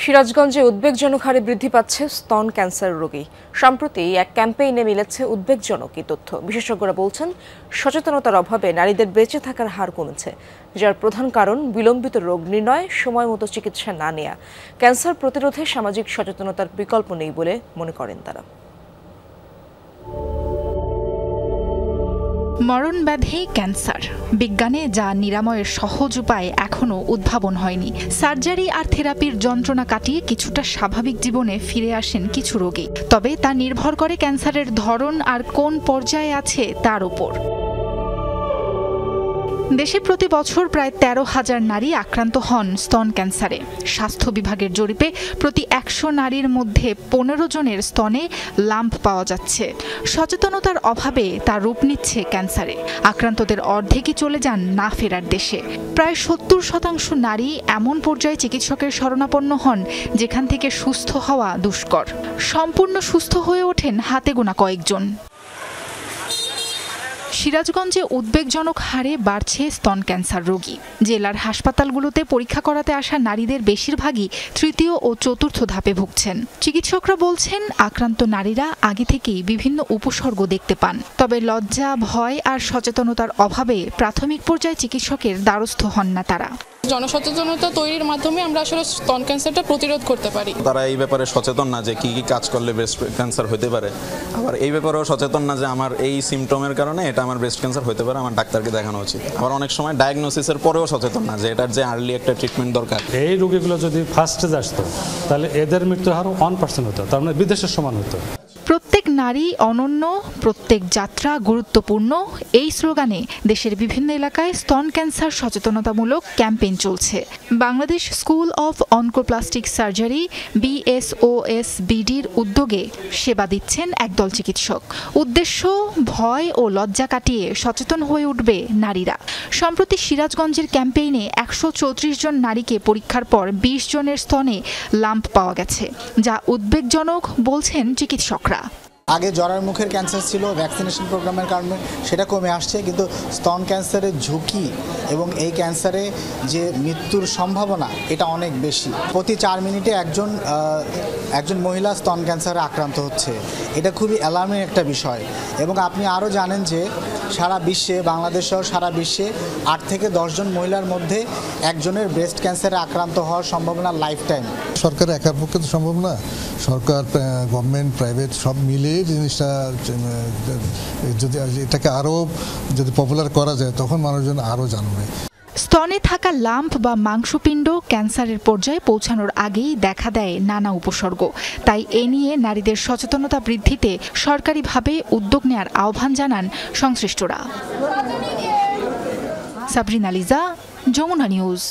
সিরাজগঞ্জে উদ্বেগজনক হারে বৃদ্ধি পাচ্ছে স্তন ক্যান্সার রোগী। সম্প্রতি এক ক্যাম্পেইনে মিলেছে উদ্বেগজনক এই তথ্য। বিশেষজ্ঞরা বলছেন, সচেতনতার অভাবে নারীদের বেঁচে থাকার হার কমেছে, যার প্রধান কারণ বিলম্বিত রোগ নির্ণয়, সময় মতো চিকিৎসা না নেওয়া। ক্যান্সার প্রতিরোধে সামাজিক সচেতনতার বিকল্প নেই বলে মনে করেন তারা। মরণ ব্যাধি ক্যান্সার, বিজ্ঞানে যা নিরাময়ের সহজ উপায় এখনো উদ্ভাবন হয়নি। সার্জারি আর থেরাপির যন্ত্রণা কাটিয়ে কিছুটা স্বাভাবিক জীবনে ফিরে আসেন কিছু রোগী, তবে তা নির্ভর করে ক্যান্সারের ধরন আর কোন পর্যায়ে আছে তার উপর। দেশে প্রতি বছর প্রায় 13,000 নারী আক্রান্ত হন স্তন ক্যান্সারে। স্বাস্থ্য বিভাগের জরিপে প্রতি 100 নারীর মধ্যে 15 জনের স্তনে লাম্প পাওয়া যাচ্ছে। সচেতনতার অভাবে তা রূপ নিচ্ছে ক্যান্সারে। আক্রান্তদের অর্ধেকই চলে যান না ফেরার দেশে। প্রায় 70% নারী এমন পর্যায়ে চিকিৎসকের শরণাপন্ন হন যেখান থেকে সুস্থ হওয়া দুষ্কর। সম্পূর্ণ সুস্থ হয়ে ওঠেন হাতে গোনা কয়েকজন। সিরাজগঞ্জে উদ্বেগজনক হারে বাড়ছে স্তন ক্যান্সার রোগী। জেলার হাসপাতালগুলোতে পরীক্ষা করাতে আসা নারীদের বেশিরভাগই তৃতীয় ও চতুর্থ ধাপে ভুগছেন। চিকিৎসকরা বলছেন, আক্রান্ত নারীরা আগে থেকেই বিভিন্ন উপসর্গ দেখতে পান, তবে লজ্জা, ভয় আর সচেতনতার অভাবে প্রাথমিক পর্যায়ে চিকিৎসকের দ্বারস্থ হন না তারা। জনসচেতনতা তৈরির মাধ্যমে আমরা আসলে স্তন ক্যান্সারটা প্রতিরোধ করতে পারি। তারা এই ব্যাপারে সচেতন না যে কি কি কাজ করলে ব্রেস্ট ক্যান্সার হতে পারে, আবার এই ব্যাপারেও সচেতন না যে আমার এই সিমটমের কারণে এটা আমার ব্রেস্ট ক্যান্সার হতে পারে, আমার ডাক্তারকে দেখানো উচিত। আবার অনেক সময় ডায়াগনোসিসের পরেও সচেতন না যে এটার যে আর্লি একটা ট্রিটমেন্ট দরকার। এই রোগীগুলো যদি ফার্স্ট স্টেজে আসতো তাহলে এদের মৃত্যুর হার 1% হতো, তার মানে বিদেশের সমান হতো। প্রত্যেক নারী অনন্য, প্রত্যেক যাত্রা গুরুত্বপূর্ণ, এই স্লোগানে দেশের বিভিন্ন এলাকায় স্তন ক্যান্সার সচেতনতামূলক ক্যাম্পেইন চলছে। Bangladesh school of oncoplastic surgery BSOSBDর উদ্যোগে সেবা দিচ্ছেন একদল চিকিৎসক। উদ্দেশ্য, ভয় ও লজ্জা কাটিয়ে সচেতন হয়ে উঠবে নারীরা। সম্প্রতি সিরাজগঞ্জের ক্যাম্পেইনে 134 জন নারীকে পরীক্ষার পর 20 জনের স্তনে লাম্প পাওয়া গেছে, যা উদ্বেগজনক বলছেন চিকিৎসকরা। আগে জরার মুখের ক্যান্সার ছিল, ভ্যাকসিনেশন প্রোগ্রামের কারণে সেটা কমে আসছে, কিন্তু স্তন ক্যান্সারের ঝুঁকি এবং এই ক্যান্সারে যে মৃত্যুর সম্ভাবনা এটা অনেক বেশি। প্রতি 4 মিনিটে একজন মহিলা স্তন ক্যান্সারে আক্রান্ত হচ্ছে। এটা খুবই অ্যালার্মিং একটা বিষয়। এবং আপনি আরও জানেন যে সারা বিশ্বে, বাংলাদেশ সহ সারা বিশ্বে 8 থেকে 10 জন মহিলার মধ্যে একজনের ব্রেস্ট ক্যান্সারে আক্রান্ত হওয়ার সম্ভাবনা লাইফ টাইম। সরকার একার পক্ষে তো সম্ভব না, সরকার, গভর্নমেন্ট, প্রাইভেট সব মিলে জিনিসটা যদি এটাকে আরও যদি পপুলার করা যায় তখন মানুষজন আরও জানবে। স্তনে থাকা লাম্প বা মাংসপিণ্ড ক্যান্সারের পর্যায়ে পৌঁছানোর আগেই দেখা দেয় নানা উপসর্গ। তাই এ নিয়ে নারীদের সচেতনতা বৃদ্ধিতে সরকারিভাবে উদ্যোগ নেওয়ার আহ্বান জানান সংশ্লিষ্টরা। সাবরিনা লিজা, যমুনা নিউজ।